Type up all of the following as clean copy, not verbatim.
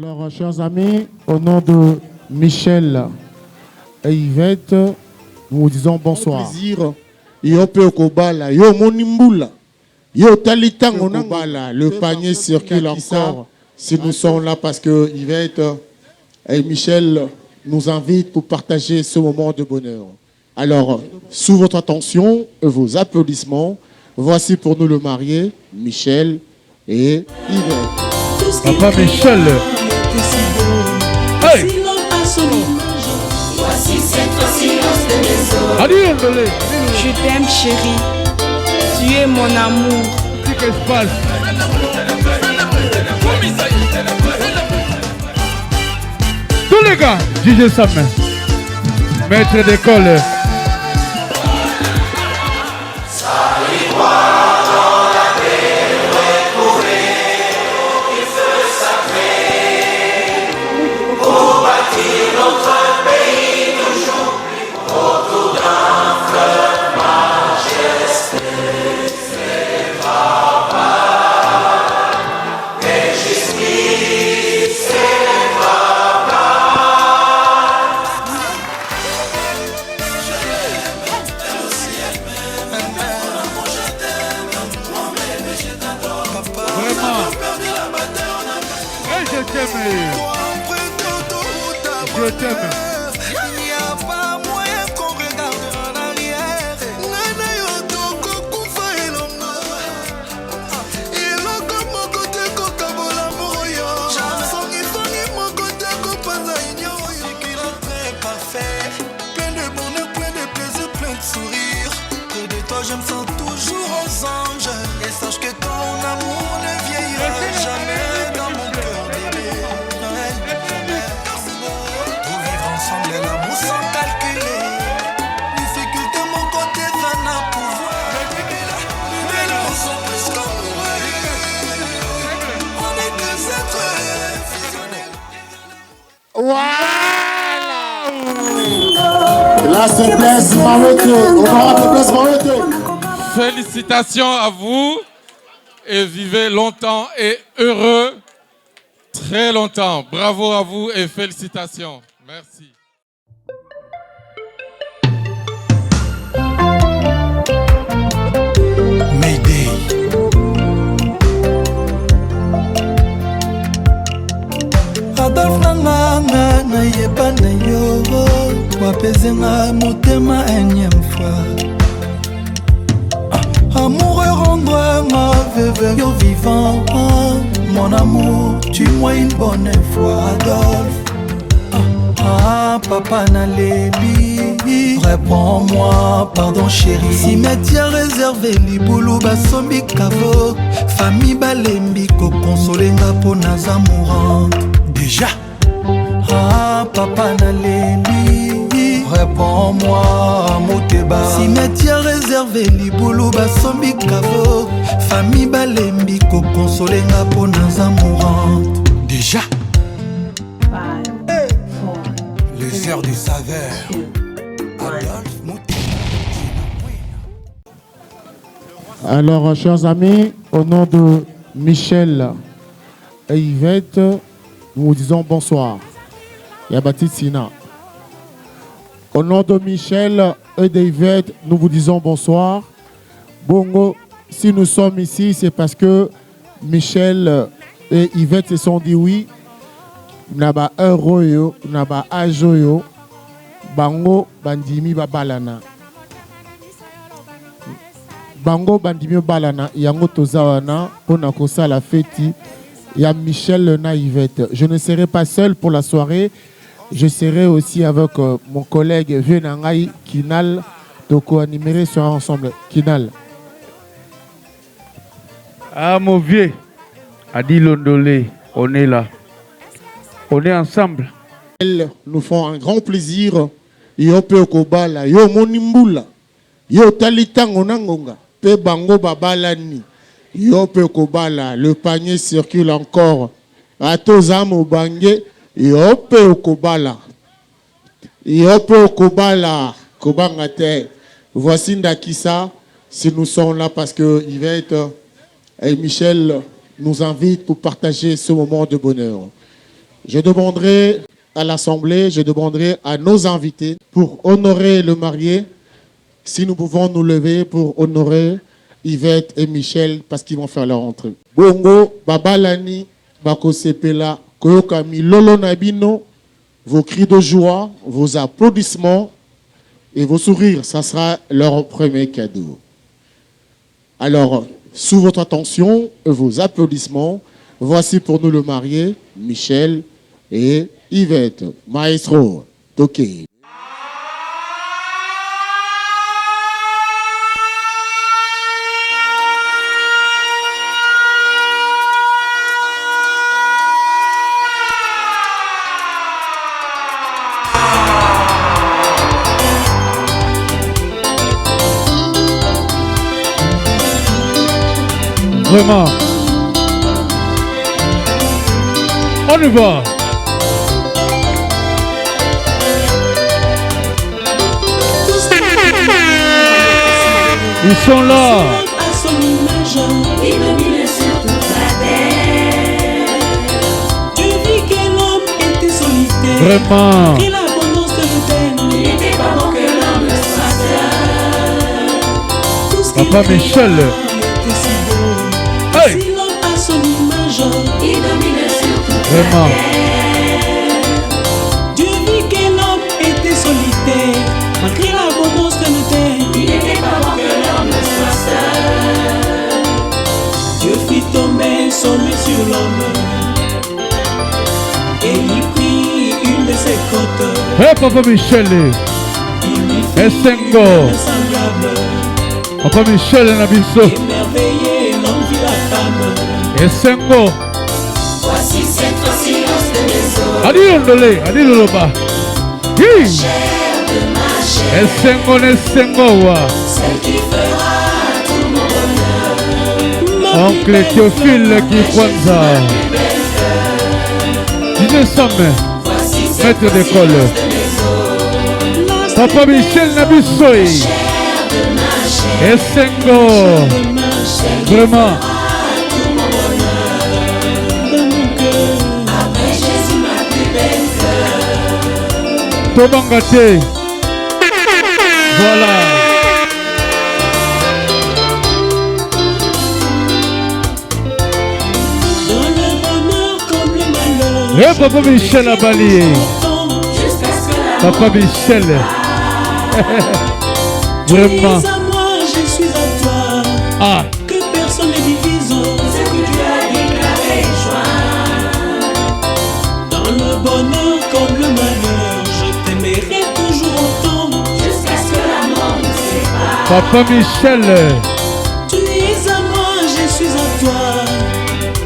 Alors, chers amis, au nom de Michel et Yvette, nous vous disons bonsoir. Plaisir. Yo pe kobala, yo monimbula. Yo talitango nangala. Le panier circule encore. Si nous sommes là parce que Yvette et Michel nous invitent pour partager ce moment de bonheur. Alors, sous votre attention et vos applaudissements, voici pour nous le marié, Michel et Yvette. Papa Michel. Hey! Voici cette silence de mes os. Allez, Je t'aime chérie, tu es mon amour. qu'est-ce qui se passe? Tous les gars, DJ Sam, maître d'école. Je t'aime. Il n'y a pas moyen qu'on regarde en arrière. Nana yotoko kufa elongo. Eloko moko te kokabola moyo. Songi moko te kopanza ignore. Qu'il est très parfait. Plein de bonheur, plein de plaisir, plein de sourire. Près de toi je me sens toujours aux anges. Et sache que ton amour ne vieillira jamais dans mon cœur bébé. L'amour sans calculer, difficulté mon côté ça n'a pouvoir. Mais là on s'en plus qu'amoureux. On est deux êtres fusionnels. Voilà. Là c'est Blaise Mawete. Honorable Blaise Mawete. Félicitations à vous et vivez longtemps et heureux, très longtemps. Bravo à vous et félicitations. Merci. Mayday. Adolphe nanga na yeba na yo wapezenga motema énième fois. Amoureux rendre veuve yo vivant. Mon amour, tue-moi une bonne fois Adolphe. Papa Naléli, réponds-moi, pardon chérie. Cimetière réservé, Liboulou Basombi Kavo. Famille Balembi, Kokonsolenga pour naza mourante. Déjà. Papa Naléli, réponds-moi, Mouteba. Cimetière réservé, Liboulou Basombi Kavo. Famille Balembi, Kokonsolenga pour naza mourante. Déjà. Les heures de saveur. Alors, chers amis, au nom de Michel et Yvette, nous vous disons bonsoir. Yabati Sina. Au nom de Michel et d'Yvette, nous vous disons bonsoir. Bongo, si nous sommes ici, c'est parce que Michel et Yvette se sont dit oui. Naba Euroyo, Naba Ajoyo, Bango Bandimi Babalana. Bango Bandimi Balana, Yango Tozawana, Ponakosa la fête, ya Michel na Yvette. Je ne serai pas seul pour la soirée, je serai aussi avec mon collègue Venangai Kinal, Toko animé sur ensemble. Kinal. Ah mon vieux, Adi Londolé, on est là. On est ensemble. Elles nous font un grand plaisir. Yo pe kobala, yo monimbula. Yo talitango nangonga. Pe bango babalani. Yo pe kobala, le panier circule encore. Atozam au bangé. Yo pe kobala. Yo pe kobala. Kobangate. Voici Ndakisa. Si nous sommes là parce que Yvette et Michel nous invitent pour partager ce moment de bonheur. Je demanderai à l'Assemblée, je demanderai à nos invités pour honorer le marié, si nous pouvons nous lever pour honorer Yvette et Michel parce qu'ils vont faire leur entrée. Bongo, Babalani, Bako Sepela, Koyoka Milolo Nabino, vos cris de joie, vos applaudissements et vos sourires, ça sera leur premier cadeau. Alors, sous votre attention, vos applaudissements, voici pour nous le marié, Michel et Yvette. Maestro, toqué. Vraiment. On y va. Ils sont là. À son image, il domine sur toute la terre. Dieu vit que l'homme était solitaire. Vraiment. Et l'abondance de l'autel. Il n'était pas bon que l'homme soit seul. Tout ce qu'il Papa Michel. était si beau. Hey. Si l'homme a son image, il domine sur toute Vraiment. la terre. Dieu vit que l'homme était solitaire. Malgré l'abondance de l'autel. Il n'était pas bon que l'homme soit seul. Dieu fit tomber son main sur l'homme. Et il prit une de ses côtes. Hey, Papa Michel. Il lui fit Esengo. une semblable. Papa Michel Nabiso. Émerveillé, l'homme vit la femme. Esengo. Voici cette fois-ci l'os de mes os. Adi ondole, adi loloba. Hi. Chair de ma chair. Esengo nesengo wa. Celle qui fera tout mon bonheur. Oncle Théophile qui Kwanza. Dîner Somme, Voici cette maître fois-ci d'école. l'os de mes os. Papa Michel Nabisoy. Chair de ma chair. Esengo. De ma chair. Vraiment. Tout mon bonheur. De mon cœur. Après Jésus, ma plus belle fleur. Tobangate. Voilà. Dans le bonheur comme le malheur. Et Papa Michel Abali. Jusqu'à ce que la Papa Michel. Vraiment. Tu es à moi, je suis à toi. Ah. Que personne ne divise. Ce que tu as déclaré joie. Dans le bonheur comme le malheur, je t'aimerai toujours autant. Jusqu'à ce que la mort nous sépare. Papa Michel. Tu es à moi, je suis à toi.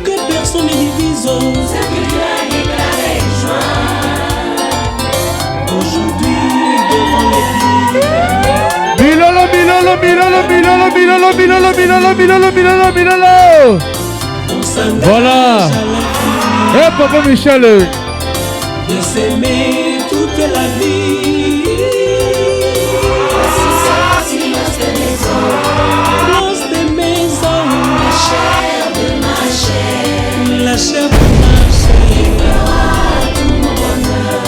Que personne ne divise. Ce que tu as déclaré joie. Aujourd'hui, devant l'église. Milolo, Milolo, Milolo, Milolo, Milolo, Milolo, Milolo, Milolo, Milolo, Milolo. On s'engage Voilà. à la Eh Papa Michel. de s'aimer toute la vie. Voici c'est l'os de mes os. L'os de mes os. La chair de ma chair. La chair de ma chair. Qui fera tout mon bonheur.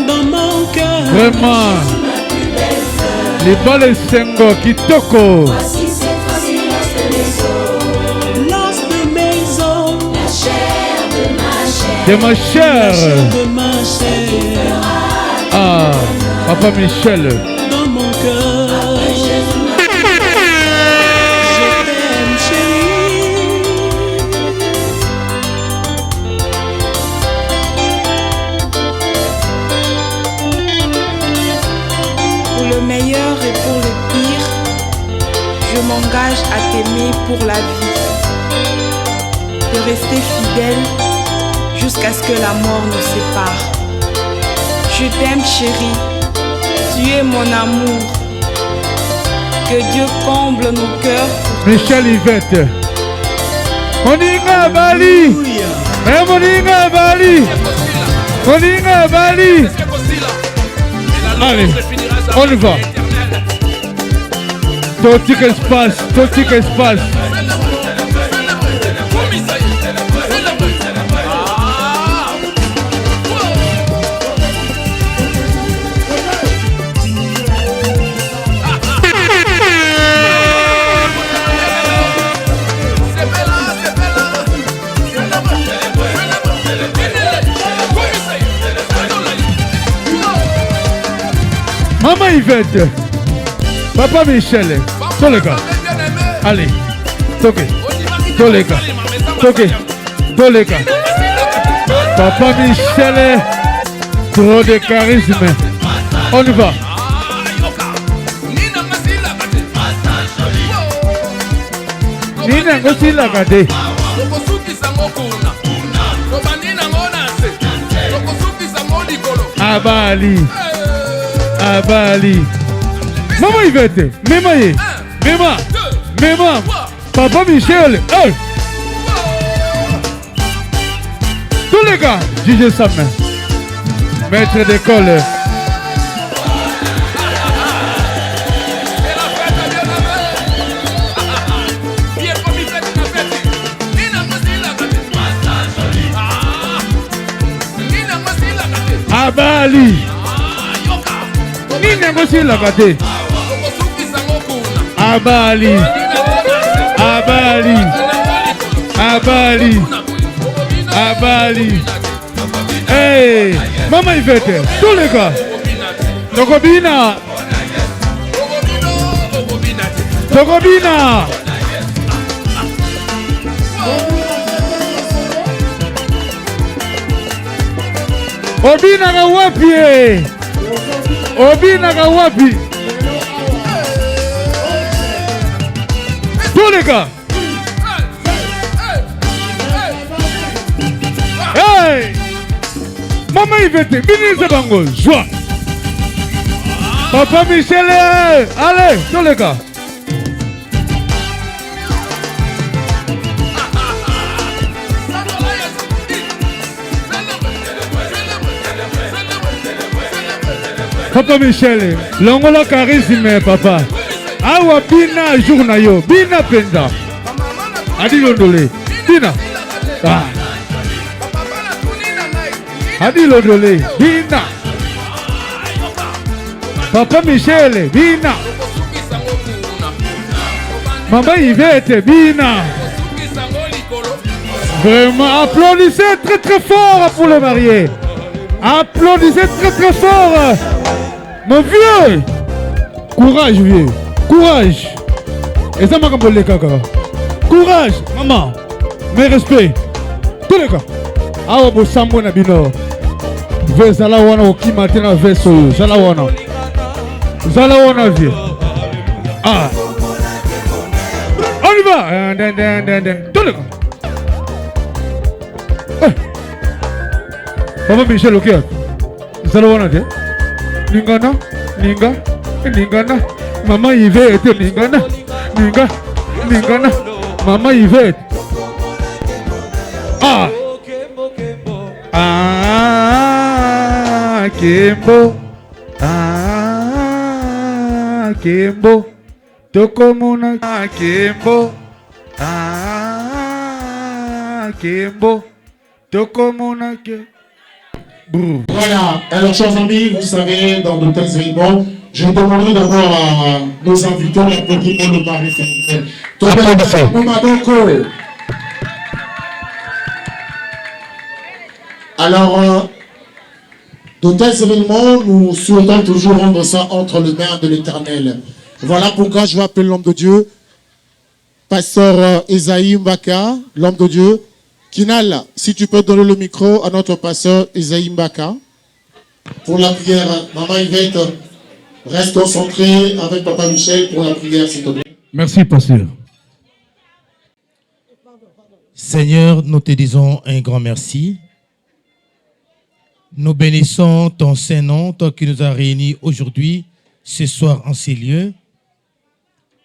Dans mon cœur. Vraiment. Ma plus belle fleur. Les balles Sengo Kitoko. Voici cette fois-ci l'os de mes os. L'os de mes os. La chair de ma chair. De ma La chair. chair de ma chair. Ah. Papa Michel. Dans mon cœur. Je t'aime, chérie. Pour le meilleur et pour le pire, je m'engage à t'aimer pour la vie, de rester fidèle jusqu'à ce que la mort nous sépare. Je t'aime chérie, tu es mon amour, que Dieu comble nos cœurs. Michel Yvette. Moninga Bali. Eh Moninga Bali. Moninga Bali. Allez, on y va. Toti que se passe, toti que se passe. Maman Yvette. Papa Michel. Tous les gars. Allez. Toquez. Tous les gars. Toquez. Tous les gars. Papa Michel. Trop de charisme. On y va. Nina ngosi la gade. Abali. Abali. Maman Yvette. Memaye. Mema. Mema. Papa Michel. Hey. Tous les gars. DJ Sam. Maître d'école. Abali. Nina ngosi la gade. Abali. Abali. Abali. Abali. Hey, Maman Yvette, tous les gars. Tokobina. Tokobina. Obina ka wapi? Obina ka wapi? Tous les gars. Hey! Maman Yvette, ministre Bango, joie. Papa Michel, allez, tous les gars. Papa Michel, l'angola charisme, papa. Awa bina journa yo, bina penza. Adi londole, bina. Ah. Adi londole, bina. Papa Michel, bina. Maman Yvette, bina. Vraiment, applaudissez très très fort pour le marié. Applaudissez très très fort. Mon vieux. Courage, vieux. Courage. Et ça m'a compris, kaka. Courage, maman. Mes respects. Tous les gars. Awa bo sambo na bino. Vezala wana okimate na veso yo. Zala wana. Zala wana vieux. Ah. On y va. Tous les gars. Papa Michel, ok. Zala wana de. Ningana. Ninga. Ningana. Maman Yvette, Ningana. Ninga. Ningana. Maman Yvette. Ah. Ah. Kembo. Ah. Kembo. Tokomona. Ah. Kembo. Ah. Kembo. Tokomona. Voilà, alors chers amis, vous savez, dans de tels événements, je demanderai d'abord à nos invités d'applaudir pour le mari, s'il vous plaît. Alors, de tels événements, nous souhaitons toujours rendre ça entre les mains de l'Éternel. Voilà pourquoi je vais appeler l'homme de Dieu, Pasteur Esaïe Mbaka, l'homme de Dieu. Kinal, si tu peux donner le micro à notre pasteur Esaïe Mbaka pour la prière. Maman Yvette, reste concentré avec Papa Michel pour la prière, s'il te plaît. Merci, pasteur. Seigneur, nous te disons un grand merci. Nous bénissons ton Saint-Nom, toi qui nous as réunis aujourd'hui, ce soir en ces lieux.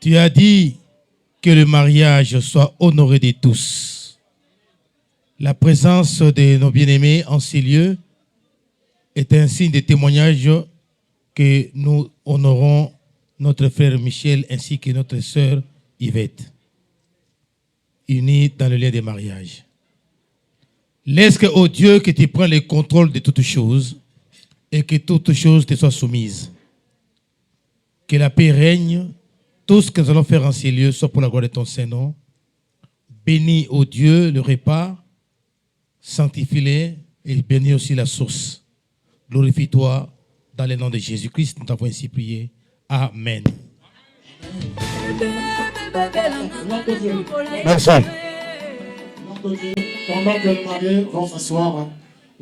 Tu as dit que le mariage soit honoré de tous. La présence de nos bien-aimés en ces lieux est un signe de témoignage que nous honorons notre frère Michel ainsi que notre sœur Yvette, unis dans le lien des mariages. Laisse que, ô Dieu, que tu prennes le contrôle de toutes choses et que toutes choses te soient soumises. Que la paix règne. Tout ce que nous allons faire en ces lieux soit pour la gloire de ton Saint-Nom. Bénis, ô Dieu, le repas. Sanctifie-les et bénis aussi la source. Glorifie-toi Dans le nom de Jésus-Christ, nous t'avons ainsi prié. Amen. Merci. Pendant que le marié va s'asseoir,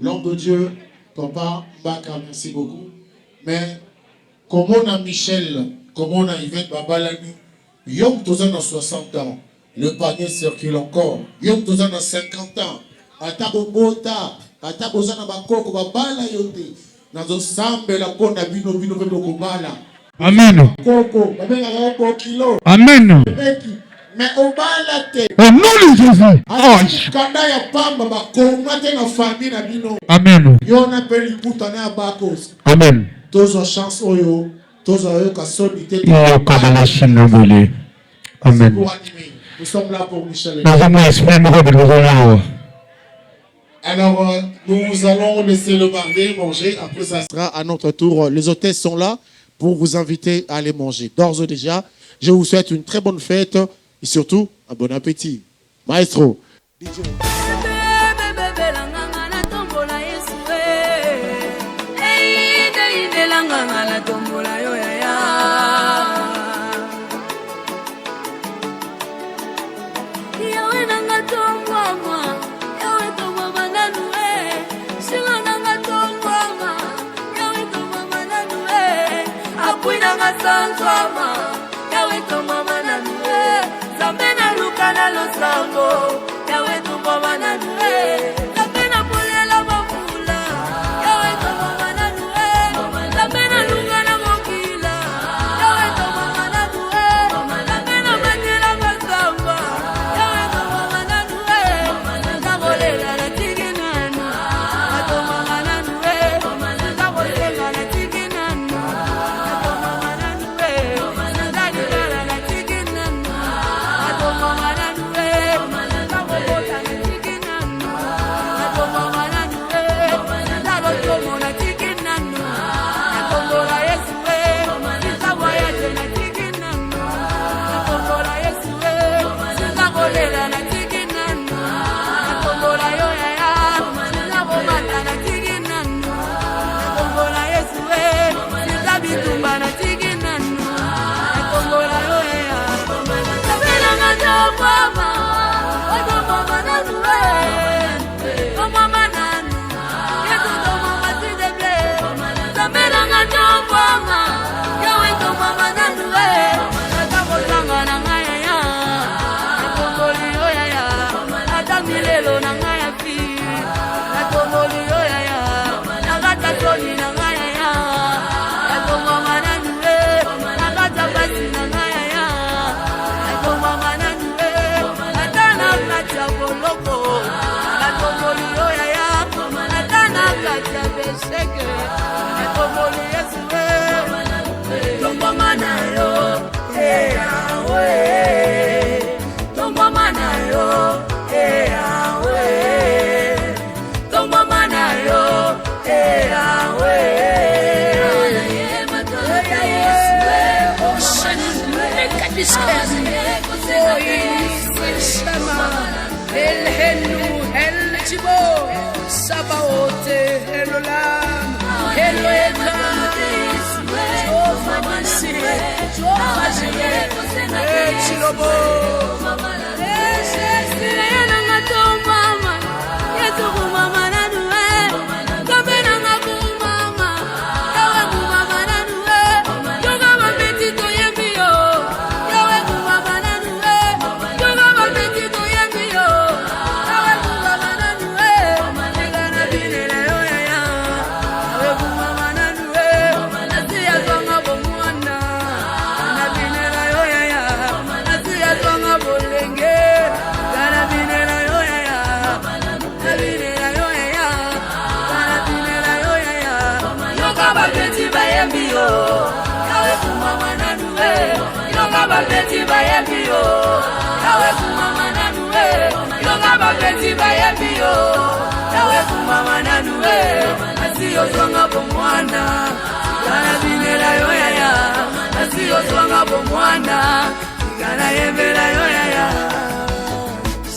l'homme de Dieu, papa, Baka, merci beaucoup. Mais comme on a Michel, comme on a Yvette Babalani, Yom Tozan a 60 ans, le panier circule encore. Yom Tozan a 50 ans, Atabo Bota, Atabo Zana Bakoko, Babala Yote, Nazo Sambe la Kona Bino Bino Bino Kubala. Amen. Koko, Babela Roko Kilo. Amen. Mais au bala te. Au nom de Jésus. Kanda ya pamba bakonga te na famille na bino. Amen. Yona peli putana ya bakos. Amen. Tozo chance oyo, tozo oyo ka solité. Amen. Nous sommes là pour Michel. Alors, nous allons laisser le marié manger. Après, ça sera à notre tour. Les hôtesses sont là pour vous inviter à aller manger. D'ores et déjà, je vous souhaite une très bonne fête et surtout un bon appétit. Maestro. DJ.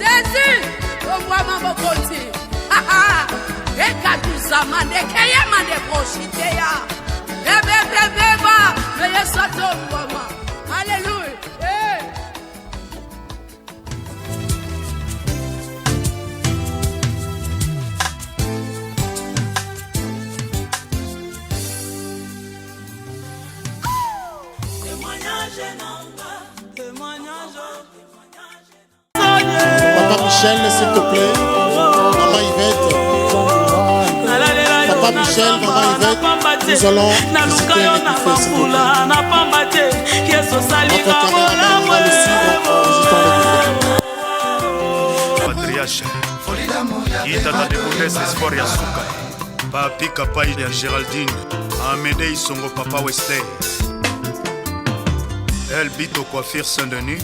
Jésus, au moi mon côté. Ah ah, et quand tu as mandé, qu'il y a mandé pour chiter. Alléluia. Papa Michel, s'il te plaît. Maman Yvette. Papa Michel, Maman Yvette. Nous allons visiter les buffets, s'il te plaît. Notre caméraman va le suivre en visitant les buffets. Patriarche Itata de Boulez Espoir ya Suka Papi Kapai ya Géraldine Amédée Songo Papa Wesley El Bito Coiffure Saint-Denis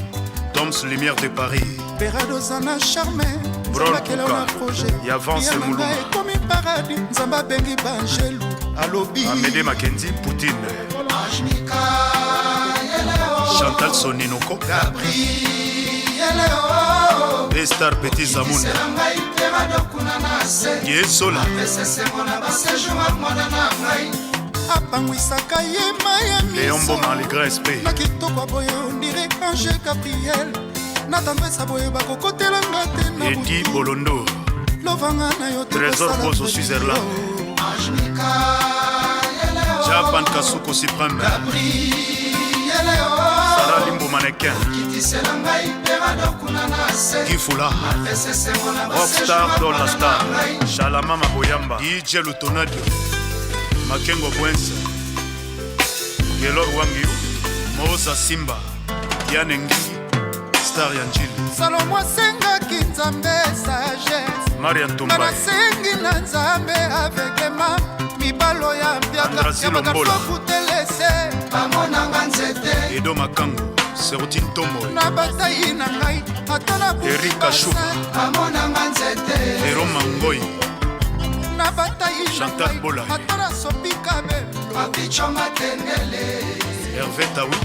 Toms Lumière de Paris Beradozana charmé Brol Kuka Yavance Moulou Nzamba bengi Bangelou Alobi Amédée Mackenzie Poutine Chantal Soninoko Estar Petit Zamunda Yesola apangwisaka ye mayami Léombo Maligra SP na kitoko boye ondire Ange Gabriel na tendresa boye bakokotelanga te na Edi Bolondo lovanga na yo Trésor Bozo Switzerland Japan Kasuko Supreme Sarah Limbo Mannequin Kifula Rockstar Dollar Star Shalama Maboyamba DJ Lutonadio Makengo Bwense Gelor Wangiu Moza Simba Yanengi Star Yanjili Salomo asengaki Nzambe sagesse Marian Tumbai nasengi na Nzambe aveuglement mibalo ya mpiaka yabakasokutelese bamonanga nzete Edo Makango Serotine Tomo na batai na ngai ata na Erika Chouba bamonanga nzete Ero Mangoi na batai Chantal Bola ata na sopika belo babicho matengele Hervé Taoui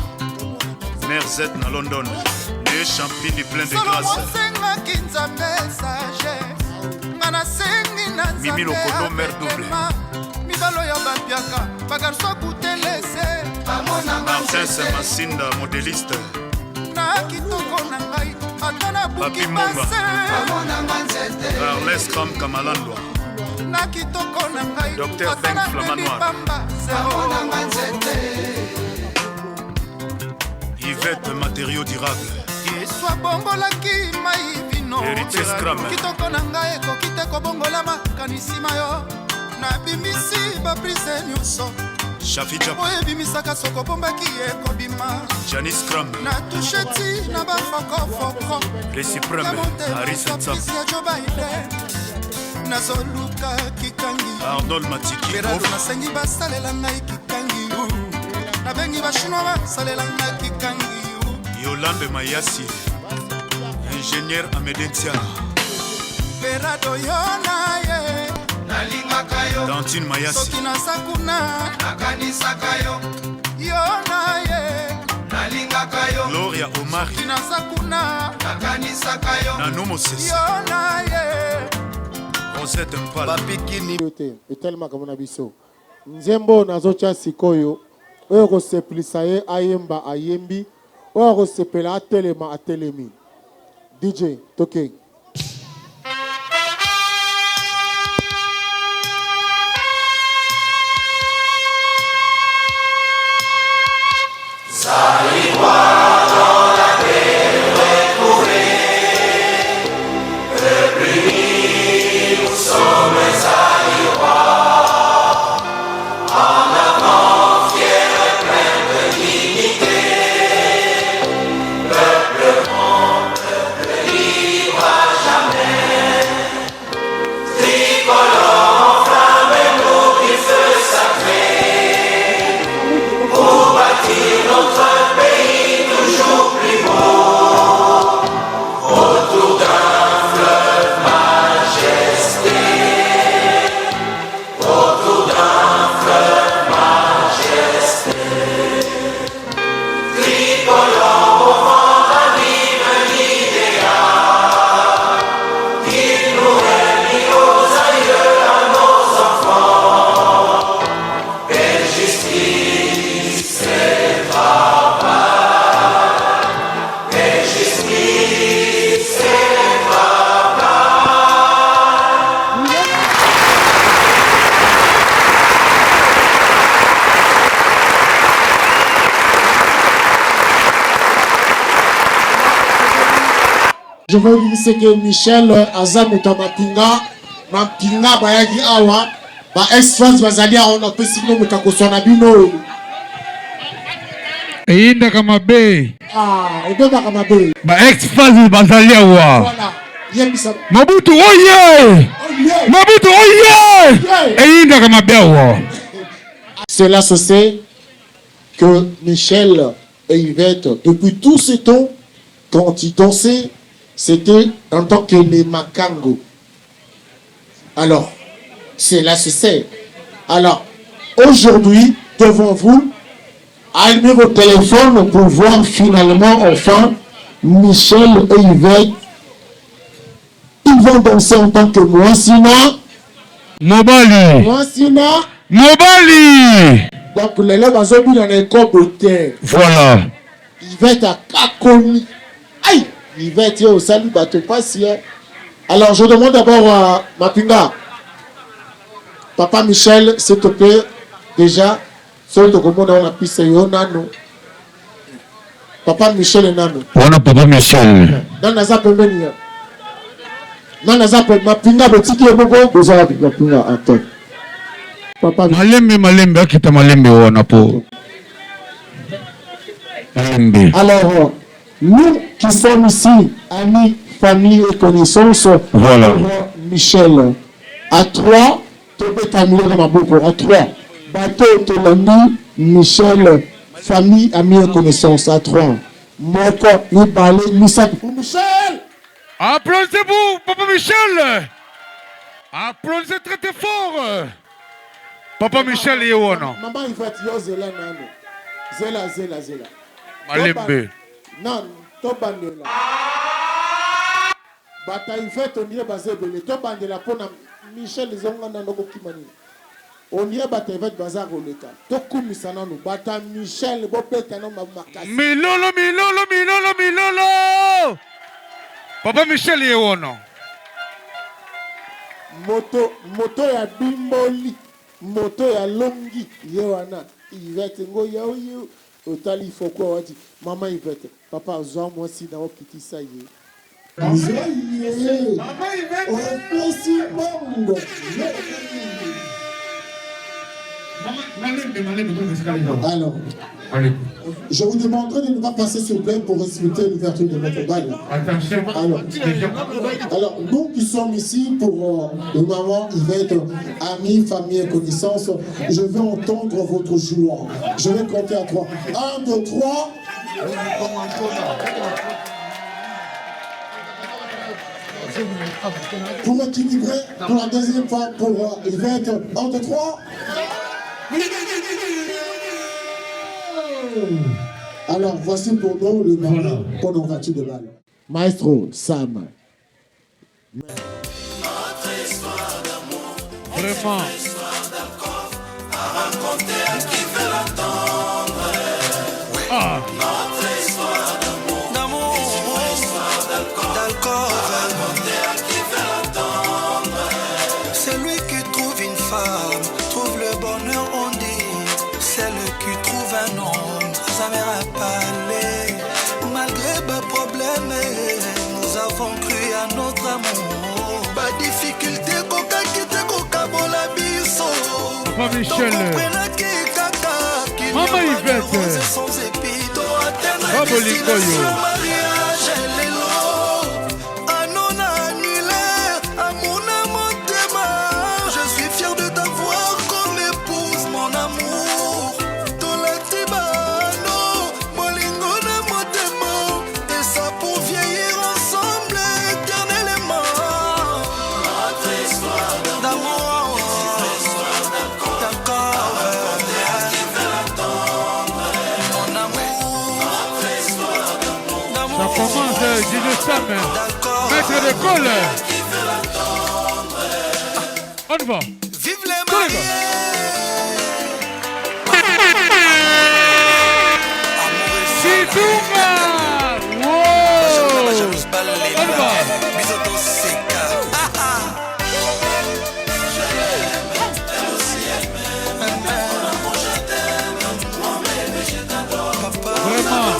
Mère Z na London Les champignes plein de grâce osengaki Nzambe sagesse nga nasengi na Mimi Lokono Mère double mibalo ya bapiaka bagarso kutelese Martin Semasinda modéliste na kitoko na ngai ata na buki Mumba nzete Carles Kram Kamalandwa na kitoko na ngai Dr. Ben Flamanoir Yvette Matériaux Durables yesu abongolaki mai vino Héritier Scram kitoko na ngai ekoki te kobongola makanisi yo nabimbisi baprise nyonso Shafi Japa oyo ebimisaka soko obombaki ekobima Janice Kram na tusheti na bafokofoko Les Suprêmes Harris Ntsam ya Joe Biden nazoluka kikangi Arnold Matiki berado nasengi basalela ngai kikangi nabengi bachinois basalela ngai kikangi Yolande Mayasi Ingénieur Amedentia berado yona ye nalingaka yo Dantine Mayasi soki naza kuna nakanisaka yo yona ye nalingaka yo Gloria Omari soki naza kuna nakanisaka yo Nano Mosesi yona ye Rosette Mpala Bapikini etelema kamona biso nzembo nazocha sikoyo oyo kosepelisa ye ayemba ayembi oyo kosepela atelema atelemi DJ toke Libre Je veux dire que Michel Azam et Mapinga Bayagi Awa, ba ex-fans bazalia on a fait sinon me kakosona bino. Eyinda kama be. Ah, ebeba kama be. Ba ex-fans bazalia wa. Voilà. Yebisa. Mobutu oye! Mobutu oye! Eyinda kama be wa. Cela se sait que Michel et Yvette, depuis tout ce temps, quand ils dansaient, c'était en tant que les Makango. Alors, cela se sait. Alors, aujourd'hui, devant vous, allumez vos téléphones pour voir finalement, enfin, Michel et Yvette. Ils vont danser en tant que Mouassina. Mobali. Mouassina. Mobali. Donc, les lèvres ont mis dans les corps de terre. Voilà. Yvette a Kakoni. Aïe! Yvette, yo, salut, bateau passi. Alors, je demande d'abord à Mapinga. Papa Michel, s'il te plaît, déjà, seul de comment on a pu se nano. Papa Michel et nano. On a Papa Michel. Non, n'a pas venu. Non, n'a pas Mapinga, petit qui est beaucoup. Déjà, Mapinga, attends. Papa Malembe, akita malembe wana po. Malembe. Alors, nous qui sommes ici, amis, famille et connaissances, voilà. Michel, à 3, à 3, bateau, Tolami, Michel, famille, amis et connaissances, à 3. Moko, Nibale, Michel. Applaudissez-vous, Papa Michel. Applaudissez très très fort. Papa Michel est où, non? Maman, il va te dire Zela, Nano. Zela. Malembe. Non, Tobandela. Bata, il fait on y est basé de l'état. Tobandela pour Michel, les hommes dans nos Kimani. On y est battu avec Bazar au l'état. Toku Misanano. Bata Michel, Bopet, un homme à Makas. Milolo. Papa Michel est où, non? Moto ya bimboli. Moto ya longi yewana Yvette ngo yao otali foko wati mama Yvette papa zwa moi si na okiti ça y mama Yvette alors je vous demanderai de ne pas passer s'il vous plaît pour respecter l'ouverture de notre bal. Alors, nous qui sommes ici pour le maman Yvette, amis, famille et connaissances, je vais entendre votre joie. Je vais compter à 3. 1, 2, 3. Pour équilibrer, pour la deuxième fois, pour Yvette, 1, 2, 3. Alors, voici pour nous le moment pour nos voitures de balle. Maestro Sam. Vraiment. Ah. Notre histoire d'amour, d'alcool, celui qui trouve une femme, trouve le bonheur, on dit. Celle qui trouve un homme, sa mère a parlé. Malgré les problèmes, nous avons cru à notre amour. Pas difficulté, coca qui te coca pour la biso. Papa Michel. Maman Yvette. Bravo Likoyo. Maître d'école. On va. Vive les mariés. Situma. Wow. On va. Vraiment.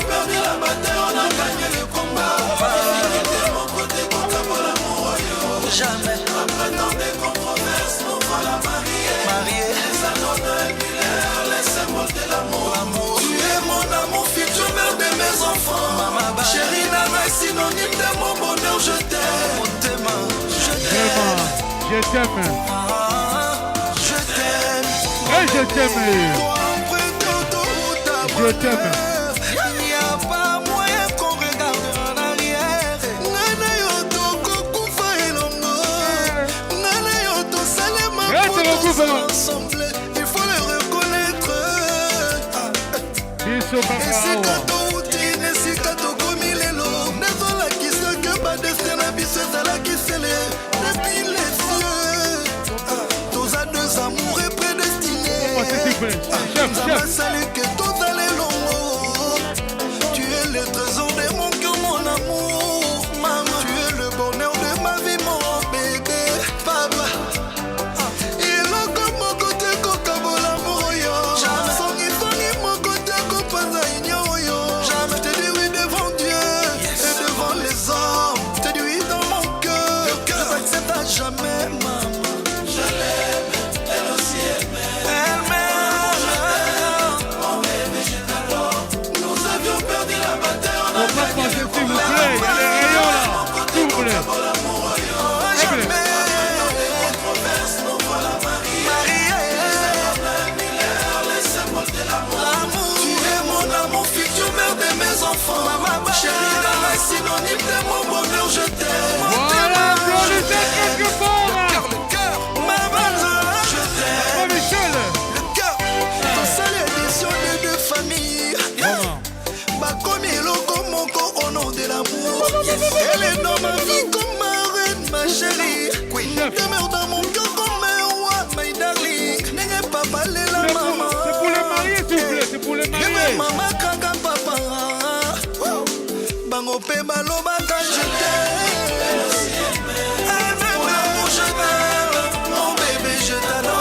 t'aime. Je t'aime. Et je t'aime. Je t'aime. Il n'y a pas moyen qu'on regarde en arrière. Nana yoto kokufa elongo. Nana yoto salema poto ensemble. Il faut le reconnaître. Et c'est kato uti nesika tokomi lelo. Nezola kiseke ba destin na biso ezala kisele. Depuis les cieux. Tous à deux amoureux prédestinés. Chef. Salut que tout allait long. Tu es le trésor de mon cœur, mon amour. Maman, tu es le bonheur de ma vie, mon bébé. Papa. Il a comme mon côté kokabola moyo. Songi mon côté kopanza ignoyo. Je te dis oui devant Dieu et devant les hommes. Je te dis oui dans mon cœur. Ne t'accepte à jamais, maman. Je l'aime, elle aussi elle m'aime. Elle m'aime. S'il vous plaît, il y a les rayons là. S'il vous plaît. Tu es mon amour, futur mère de mes enfants. Chérie, dans la synonyme de mon bonheur, je t'aime. Voilà, applaudissez quelque part. Le cœur, maman, je t'aime. Michel. Le cœur, ton seul édition de deux familles. Comme il logo mon corps au nom de l'amour. Elle est dans ma vie comme ma reine, ma chérie. Demeure dans mon cœur comme un roi, my darling. N'est pas parler la maman. C'est pour les mariés, s'il vous plaît, c'est pour les mariés. Maman, kaka, papa. Bango pe baloba quand je t'aime. Elle m'aime, je t'aime. Mon bébé, je t'adore.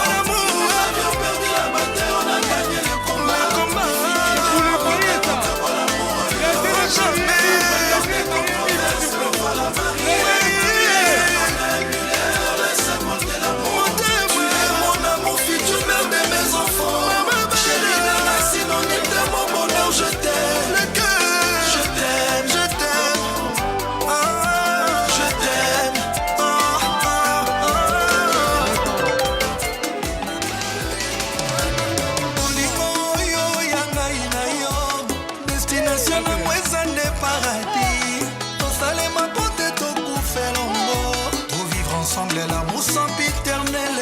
Ensemble l'amour sans piternel.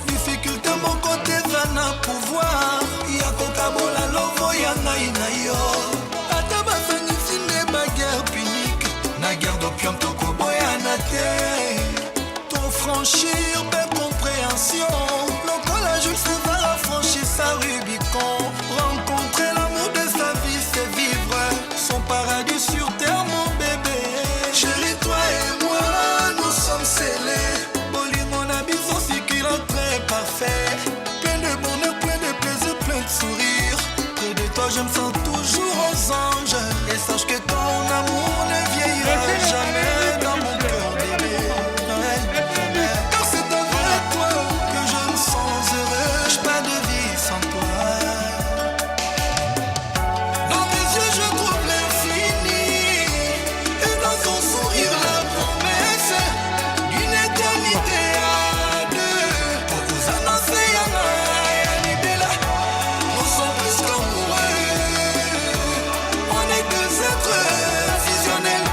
Difficulté mon côté vana pouvoir. Yako kabola lovo ya ngai na yo. Ata bafangisi ne ba guerre punique. Na guerre d'opium toko boya na te. Ton franchir belle compréhension. Lokola Jules César a franchi sa Rubicon. Rencontrer l'amour de sa vie c'est vivre son paradis sur terre mon bébé. Chérie toi et moi nous sommes scellés. Bolingo na biso sikila très parfait. Plein de bonheur, plein de plaisir, plein de sourire. Près de toi je me sens toujours aux anges. Et sache que ton amour ne vieillira jamais dans mon cœur bébé. Car c'est avec toi que je me sens heureux. J'ai pas de vie sans toi. Dans tes yeux je trouve l'infini. Et dans ton sourire la promesse d'une éternité à deux. Pour vous annoncer Yana et Anibela, nous sommes plus qu'amoureux. On est deux êtres fusionnels.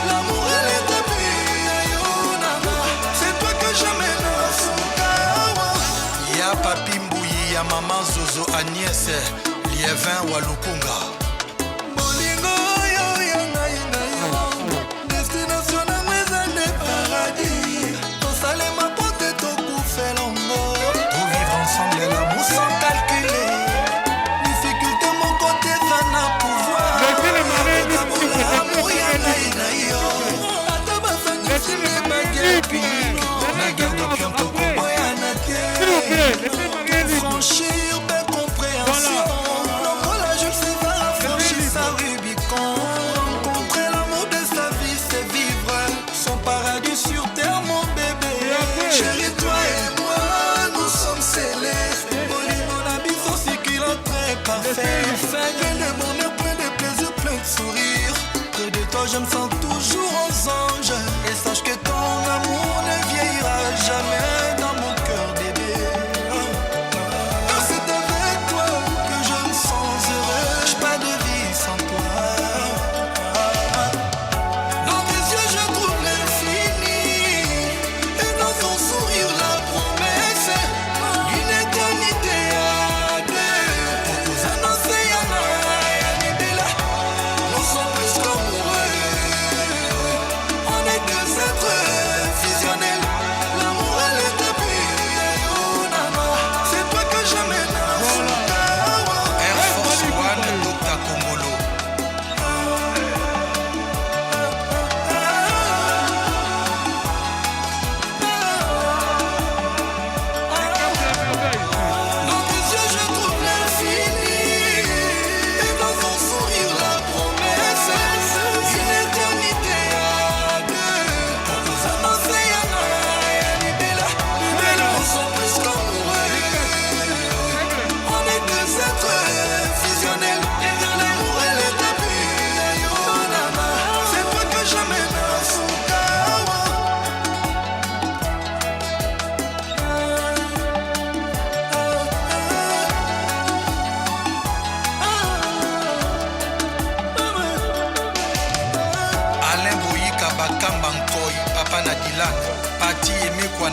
L'amour et les débuts. C'est toi que j'amène à son cœur. Y'a Papi Mbouyi, y'a Maman Zozo Agnès, Liévin Walukunga. Bolingo yo ya ngai na yo. Destination na mweza de paradis. Tosalema pote tokufe longo. Pour vivre ensemble l'amour sans calculer. Difficulté mon côté vana pouvoir. L'amour ya ngai na yo. Ata bafangisi ne ba guerre punique. Na guerre d'opium toko boya na te. Franchir belle compréhension. Lokola Jules César a franchi sa Rubicon. Rencontrer l'amour de sa vie c'est vivre son paradis sur terre mon bébé. Chérie toi et moi nous sommes scellés. Bolingo na biso sikila très parfait. Plein de bonheur, plein de plaisir, plein de sourire. Près de toi je me sens toujours aux anges. Et sache que ton amour ne vieillira jamais.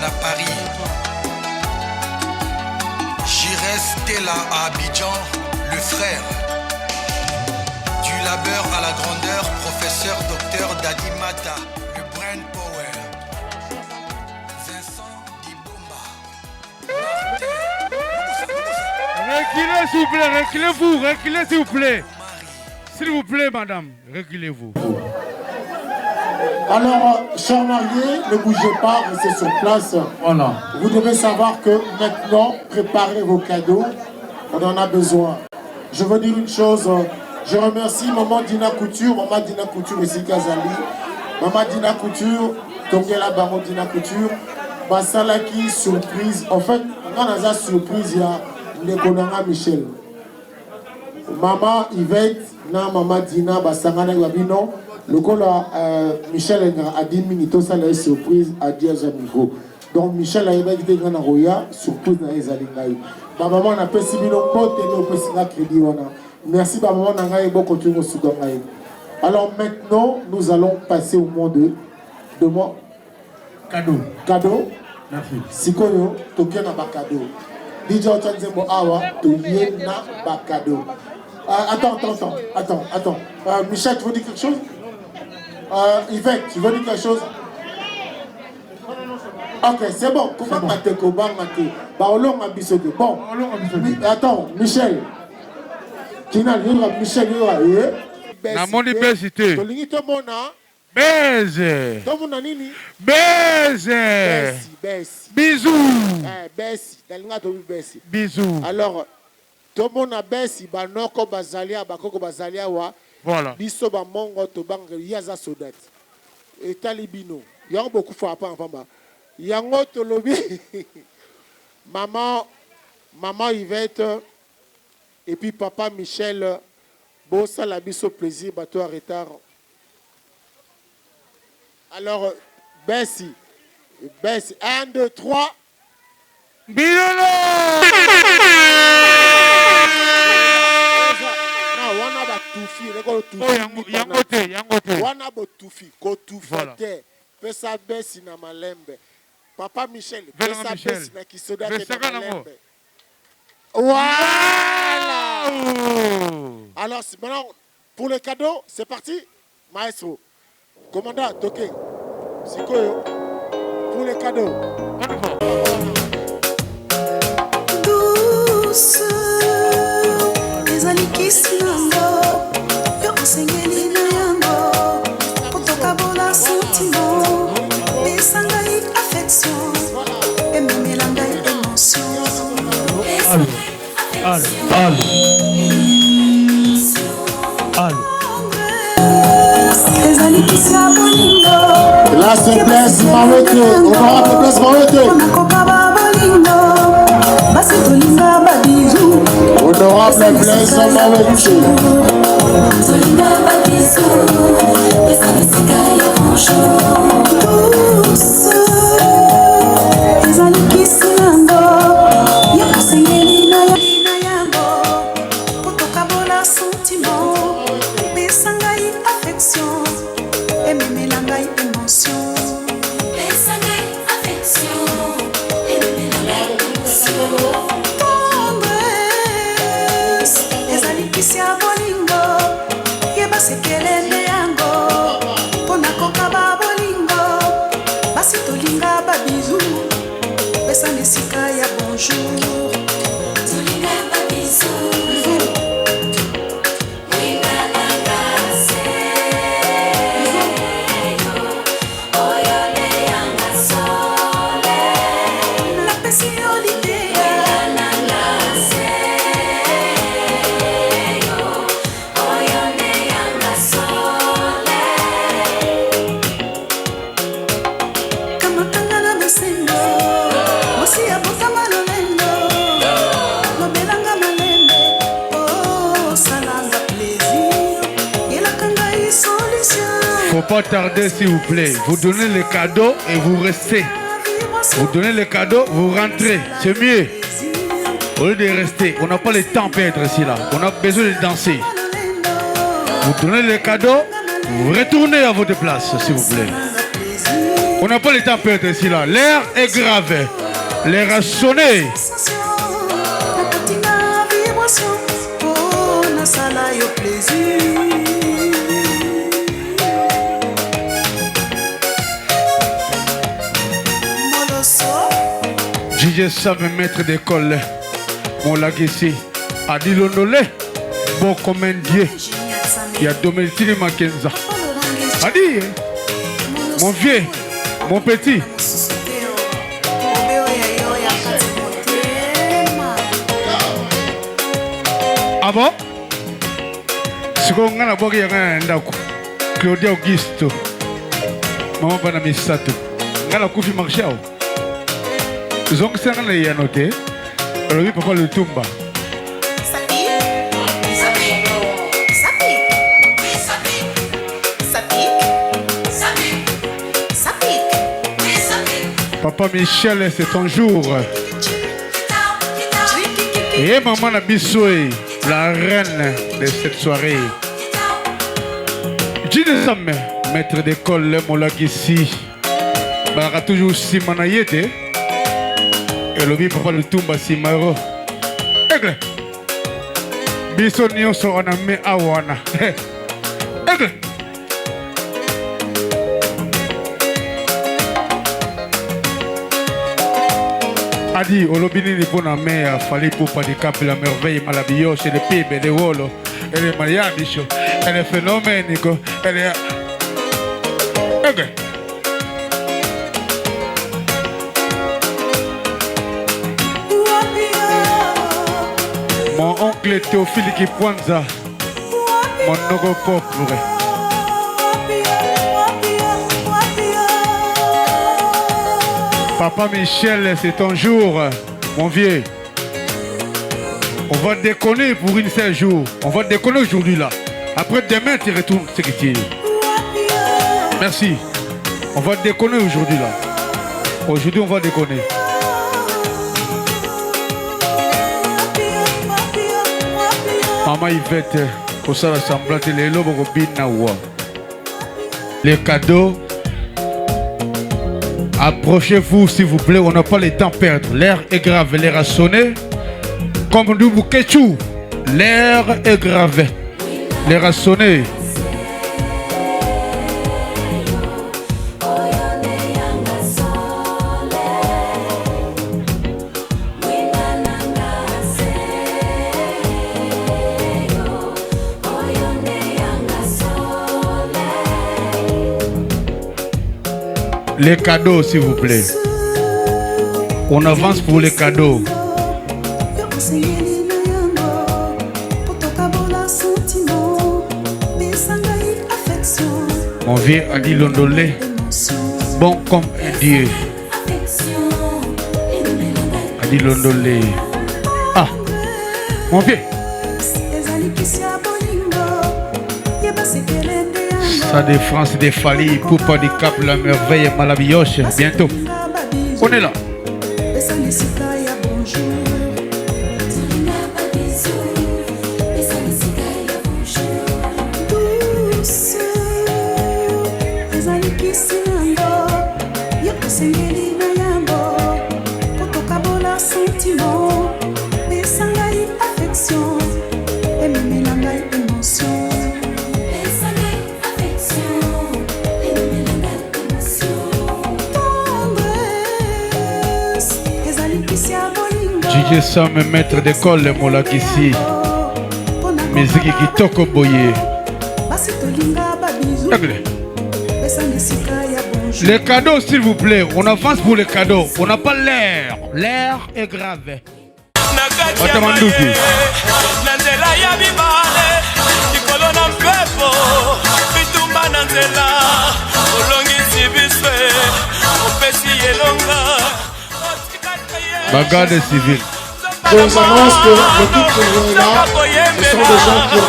à Paris. J'irai Stella à Abidjan, le frère. Du labeur à la grandeur, professeur docteur Dadi Mata, le brain power. Vincent Dibomba. Reculez s'il vous plaît, reculez-vous, reculez s'il vous plaît. S'il vous plaît, madame, reculez-vous. Alors, chers mariés, ne bougez pas, restez sur place. Voilà. Vous devez savoir que maintenant, préparez vos cadeaux. On en a besoin. Je veux dire une chose. Je remercie Maman Dina Couture, Maman Dina Couture ici Kazali. Maman Dina Couture, Tongela Bango Dina Couture. Basalaki surprise. En fait, on a une surprise, il y a Nekonanga Michel. Maman Yvette, Maman Dina, Basangana Yabino. Le cola Michel a 10 minutes, ça la surprise à Diazamigo. Donc Michel a été dans la Roya, surprise dans les Alingaï. Ma maman a fait 6 millions de crédit. Merci, ma maman a eu beaucoup de Soudan. Alors maintenant, nous allons passer au monde de moi. Cadeau. Cadeau. Merci. Sikoyo, token na cadeau. DJ Ochanzembo Awa, toyen na cadeau. Attends. Michel, tu veux dire quelque chose? Yvette, tu veux dire quelque chose? Ok, c'est bon. Comment tu Bon, attends, Michel. Michel, Namoni besité. Baise. Bisous. Bisous. Alors, tout le monde a baissé, banoko bazalia, bakoko bazalia wa. Voilà. Biso ba mongo to bang yaza sodat. Et talibino. Yango beaucoup fois pas en famba. Yango to lobi. Maman Yvette et puis papa Michel. Bossa la biso plaisir, bateau à retard. Alors, Bessie. 1, 2, 3. Bilolo! Wana ba tufi, reko tufi. Yangote. Wana bo tufi, ko tufate. Pesa besi na malembe. Papa Michel, pesa besi na kisoda na malembe. Voilà. Alors maintenant pour le cadeau, c'est parti. Maestro. Commandant, toqué. C'est quoi pour le cadeau? Douce. Kislango, yo enseigneli na yango, potokabola sentiment, besangai affection, ememela ngai émotion. Ezali kisa bolingo. La souplesse mawete, honorable place mawete. Onakoka ba bolingo, basi tolinga ba bisou. Honorable place mawete. Tolinga ba bisou, ezali sika ya bonjour. Douce, ezali kisango, yo kasengeli na yango, potokabola sentiment, besangai affection, ememela ngai émotion. Besangai affection, ememela ngai émotion. Tendresse, ezali kisi ya bolingo, yeba sekelende yango, pona kokaba bolingo, basi tolinga ba bisou, besana esika ya bonjour. Tolinga ba bisou. Faut pas tarder s'il vous plaît. Vous donnez les cadeaux et vous restez. Vous donnez les cadeaux, vous rentrez. C'est mieux. Au lieu de rester, on n'a pas le temps peut être ici là. On a besoin de danser. Vous donnez les cadeaux, vous retournez à votre place s'il vous plaît. On n'a pas le temps de perdre ici là. L'air est grave. L'air a sonné. DJ Sam, maître d'école, mon laguessi, a dit l'ondolé, bon comme un dieu. Il y a Domeltine Makenza. A dit, mon vieux, mon petit. Ah bon? Si on a un Claudia Augusto, maman Banamisato, on a la Koufi Marchao. Zong Sang y a noté, alors oui, papa le Tumba. Papa Michel, c'est ton jour. Et maman Nabissoué, la reine de cette soirée. Gilles Sam, maître d'école, Molagissi. Bara toujours Simanayete. Et le papa le Tumba Simaro. Aigle. Biso nyonso on a mis awana. Aigle. Adi, Olobini ni bon amé a fallu pour pas de cap la merveille, malabio, c'est le PIB, le wolo, et le mariage, et le phénomène, et le. Ok. Mon oncle Théophile Kipwanza, mon nogo pauvre. Papa Michel, c'est ton jour, mon vieux. On va déconner pour une seule jour. On va déconner aujourd'hui là. Après demain, tu retournes ce que tu es. Merci. On va déconner aujourd'hui là. Aujourd'hui, on va déconner. Maman Yvette, pour ça, l'assemblée de l'élo, les cadeaux. Approchez-vous s'il vous plaît, on n'a pas le temps de perdre. L'air est grave, l'air a sonné. Comme nous bouquetchou, l'air est grave, l'air a sonné. Les cadeaux, s'il vous plaît. On avance pour les cadeaux. Mon vieux Adi Londolé, bon comme un dieu. Adi Londolé. Ah, mon vieux. Ça de France, des Fali, Poupa du Cap, la merveille, Malabioche, bientôt. On est là. DJ Sam, maître d'école, Molakissi. Musique qui toko boye. Les cadeaux, s'il vous plaît. On avance pour les cadeaux. On n'a pas l'air. L'air est grave. Bagarre civile. Je vous annonce que l'équipe que vous voyez là, ce sont des gens qui ont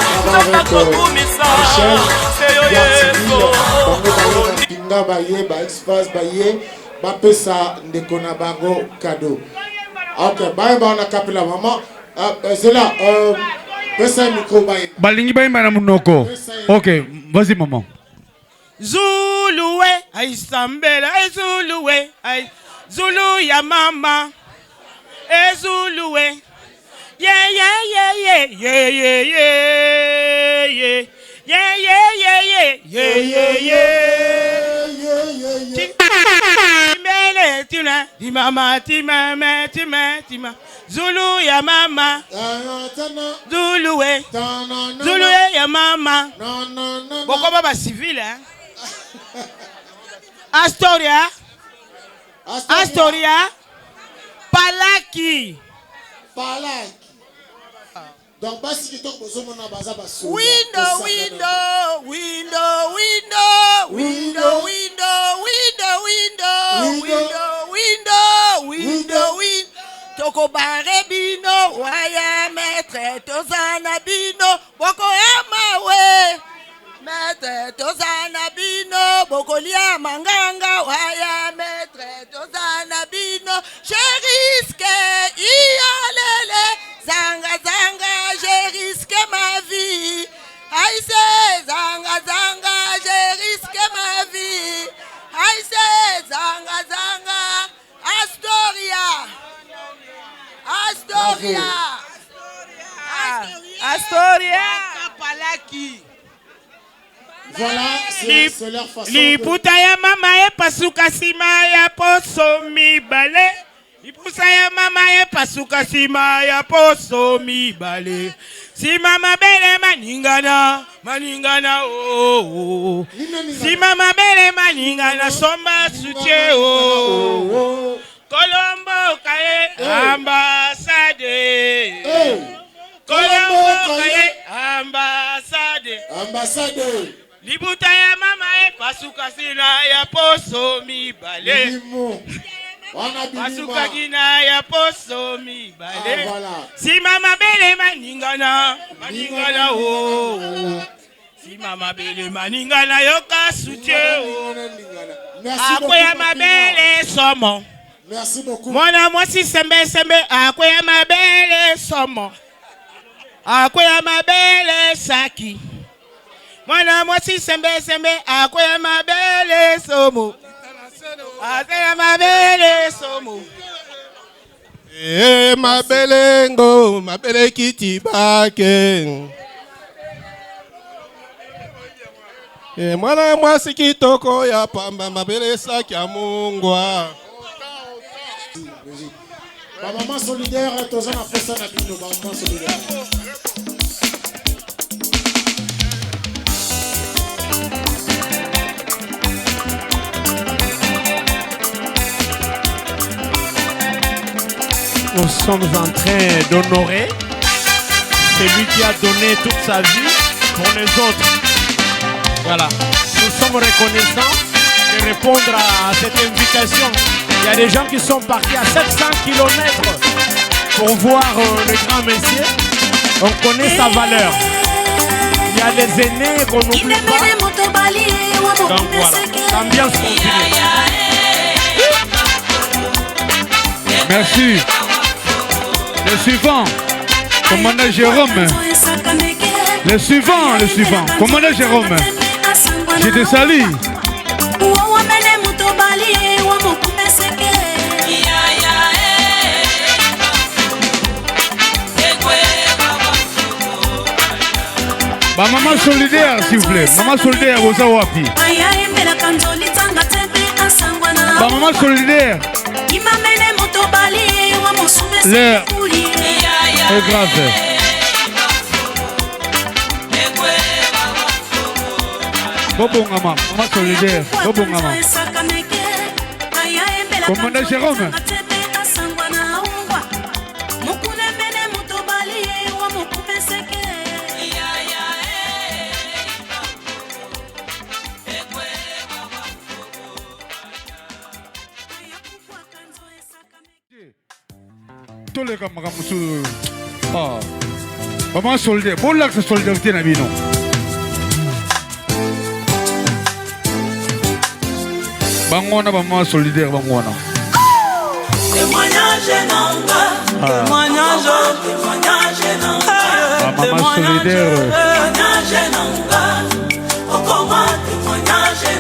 travaillé avec Michel, Garde Civile, Pinga Baye, Express Baye, Bapesa Ndekona Bango cadeau. Ok, Baye on a capé la maman. C'est là, Pesa micro Baye. Balingi Baye Madame Noko. Ok, vas-y maman. Zuluwe, ay sambela, ay Zuluwe, ay Zulu ya mama, ay Zuluwe. Yeah, yeah, yeah, yeah, yeah, yeah, yeah, yeah. Yeah, yeah, yeah, yeah, yeah, yeah, yeah. Timele, tina, timama, timama, timama, timama. Zulu ya mama, Zuluwe, Zuluwe ya mama. Boko baba civil, hein? Astoria, Astoria, Palaki. Donc, basi kitoko bozomo na baza baso. Window, window, window, window, window, window, window, window, window, window, window. Toko bare bino, waya maître, tozana bino, boko ema we. Maître, tozana bino, boko lia manganga, waya maître, tozana bino. Je risque, ialele, zanga zanga, j'ai risqué ma vie. Aïe, zanga zanga, j'ai risqué ma vie. Aïe, zanga zanga, Astoria. Astoria. Astoria. Palaki. Voilà, c'est leur façon. Liputa ya mama e pasuka sima ya poso mibale. Liputa ya mama e pasuka sima ya poso mibale. Si mama bele maningana, maningana oh. Si mama bele maningana somba suche oh. Colombo kaye ambassade. Colombo kaye ambassade. Ambassade. Libuta ya mama e pasuka sina ya poso mibale. Pasuka gina ya poso mibale. Si mama bele maningana, maningana oh. Si mama bele maningana yoka suche oh. Akwe ya mabele somo. Merci beaucoup. Mwana mwasi sembe sembe akwe ya mabele somo. Akwe ya mabele saki. Mwana mwasi sembe sembe akwe ya mabele somo. Akwe ya mabele somo. Mabele ngo, mabele kiti bake. Mwana mwasi kitoko ya pamba, mabele saki ya mungwa. Maman solidaire, tous en fait ça na bino, maman solidaire. Nous sommes en train d'honorer celui qui a donné toute sa vie pour les autres. Voilà. Nous sommes reconnaissants de répondre à cette invitation. Il y a des gens qui sont partis à 700 km pour voir le grand Messie. On connaît sa valeur. Il y a des aînés qu'on n'oublie pas. Donc voilà, l'ambiance continue. Merci. Le suivant, commandant Jérôme. Le suivant, commandant Jérôme. Je te salue. Bah, maman solidaire, s'il vous plaît. Maman solidaire, vous avez wapi. Bah, maman solidaire. L'air est grave. Bobo Ngama, maman solidaire. Bobo Ngama. Commandant Jérôme. Tous les camarades, maman solidaire, bon là que solidarité n'a non. Bangona, maman solidaire, bangona. Témoignage nanga, témoignage nanga, maman solidaire. témoignage nanga, okoma témoignage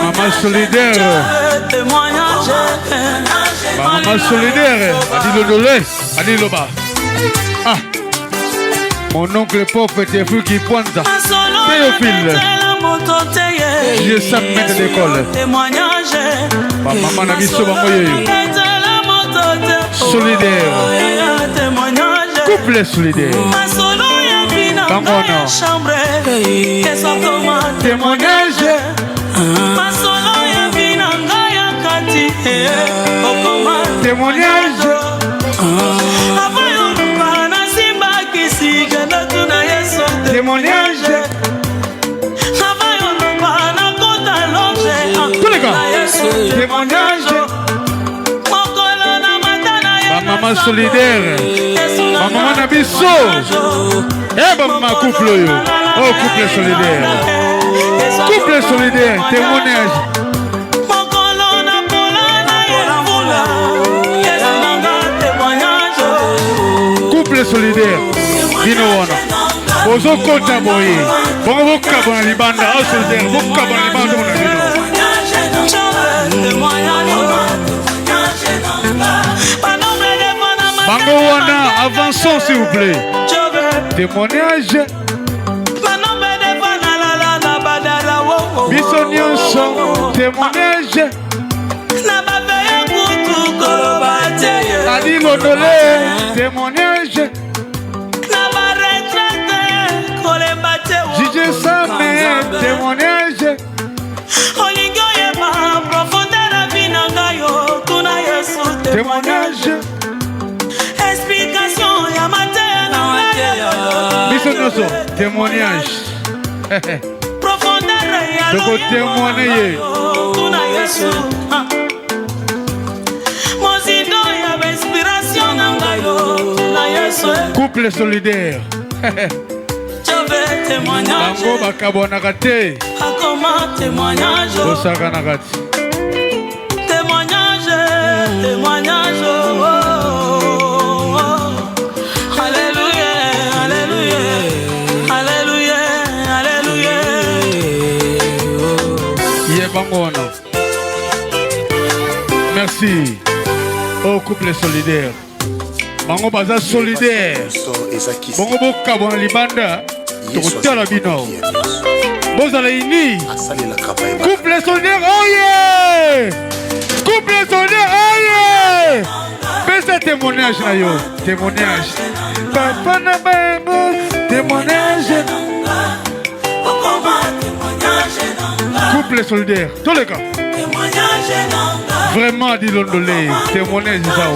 Maman solidaire. Maman solidaire. Adi Lodolé. Adi Loba. Ah. Mon oncle pauvre Théophile qui pointe. Théophile. Je sais mettre l'école. Maman n'a mis sur ma moyenne. Solidaire. Couple solidaire. Témoignage. Témoignage. Témoignage. Tous les gars. Témoignage. Ma maman solidaire. Ma maman Nabiso. Eh ben ma couple. Oh couple solidaire. Couple solidaire. Témoignage. Couple solidaire. Dino wana. Bozo kota boy. Bongo kabona libanda au solidaire. Bongo kabona libanda mona dino. Bango wana, avançons s'il vous plaît. Témoignage. Biso nyonso. Témoignage. Adi Lodolé. Témoignage. Jije Samé. Témoignage. Témoignage. Explication ya Biso témoignage. Doko témoigner. Couple solidaire. Bango bakabona kate. Témoignage. Osaka nakati. Témoignage. Témoignage. Alléluia. Alléluia. Alléluia. Alléluia. Yebangona. Merci. Oh couple solidaire. Bango baza solidaire. Bango bokabona libanda. Tokotala bino. Bozala ini. Couple solidaire. Oh yeah. Couple solidaire. Oh yeah. Pesa témoignage na yo. Témoignage. Papa na bango. Témoignage. Couple solidaire. Tous les cas. Vraiment dit Lodolé. Témoignage ça.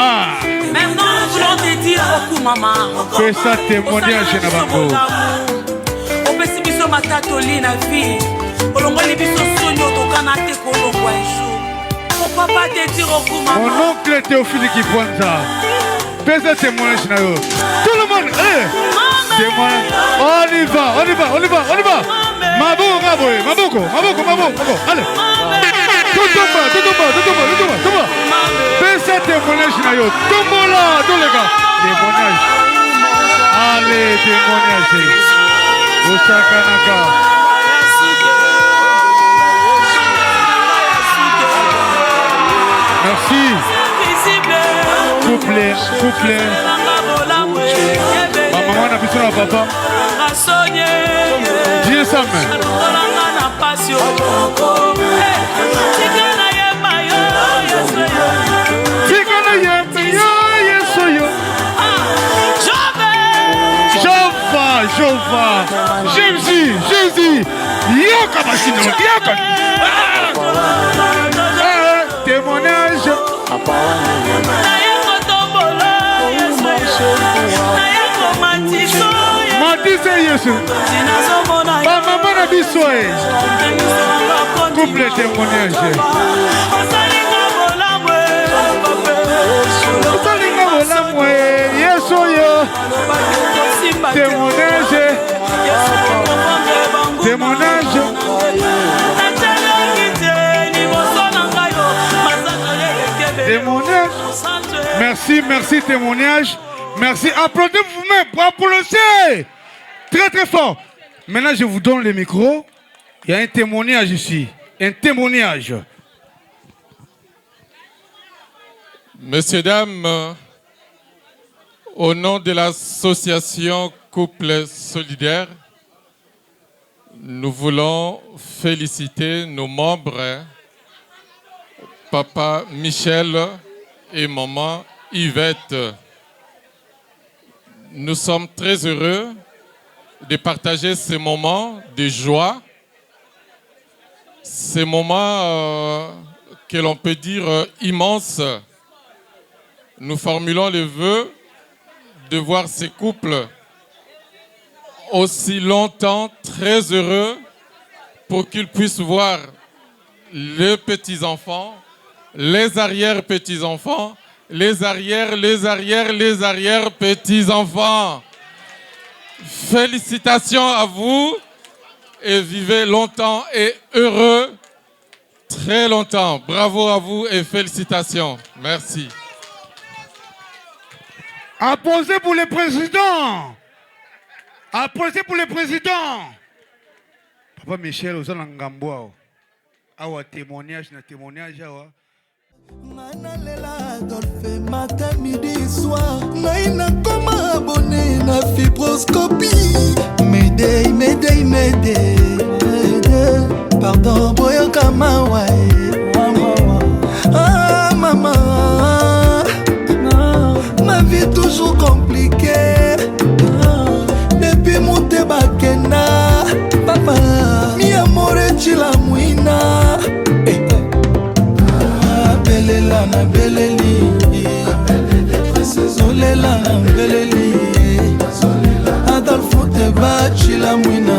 Ah. Maintenant, nous voulons te dire beaucoup, maman. Fais ça témoignage na bango. On peut si biso matatoli na vie. Olongoli biso sonyo tokana te kolongwa ejo. Pourquoi pas te dire beaucoup, maman? Mon oncle Théophile qui prend ça. Fais ça témoignage na yo. Tout le monde, allez. Témoignage. On y va, on y va, on y va, on y va. Maboko, maboko, maboko, maboko. Allez. Tout tombe. Fais ça témoignage na yo. Tombe là, tous les gars. Témoignage. Allez, témoignage. Osaka Naka. Merci. Couple. Ma maman n'a plus son papa. Dieu sa main. Jésus. Yoka Basino. Yoka. Témoignage. Matisse Yesu. Maman na biso. Couple témoignage. Yesu yo. Témoignage. Témoignage. Témoignage. Merci témoignage. Merci. Applaudissez vous-même pour applaudir. très très fort. Maintenant, je vous donne le micro. Il y a un témoignage ici. Un témoignage. Messieurs, dames, au nom de l'association Couple Solidaire, nous voulons féliciter nos membres, Papa Michel et Maman Yvette. Nous sommes très heureux de partager ces moments de joie, ces moments que l'on peut dire immenses. Nous formulons le vœu de voir ces couples aussi longtemps très heureux pour qu'ils puissent voir les petits-enfants, les arrière-petits-enfants, les arrière-petits-enfants. Félicitations à vous et vivez longtemps et heureux, très longtemps. Bravo à vous et félicitations. Merci. Applaudissez pour le président. Applaudissez pour le président. Papa Michel, vous allez en Gamboa. Awa témoignage, na témoignage awa. Matin, midi, soir, naina koma abonné na fibroscopie. Mayday, mayday, mayday, mayday. Pardon, boyo kama wae. Ah maman, ma vie toujours compliquée. Depuis monter bakena, papa, mi amore chila muina. Belela na beleli, zolela na beleli, Adolfo te bachi la muina.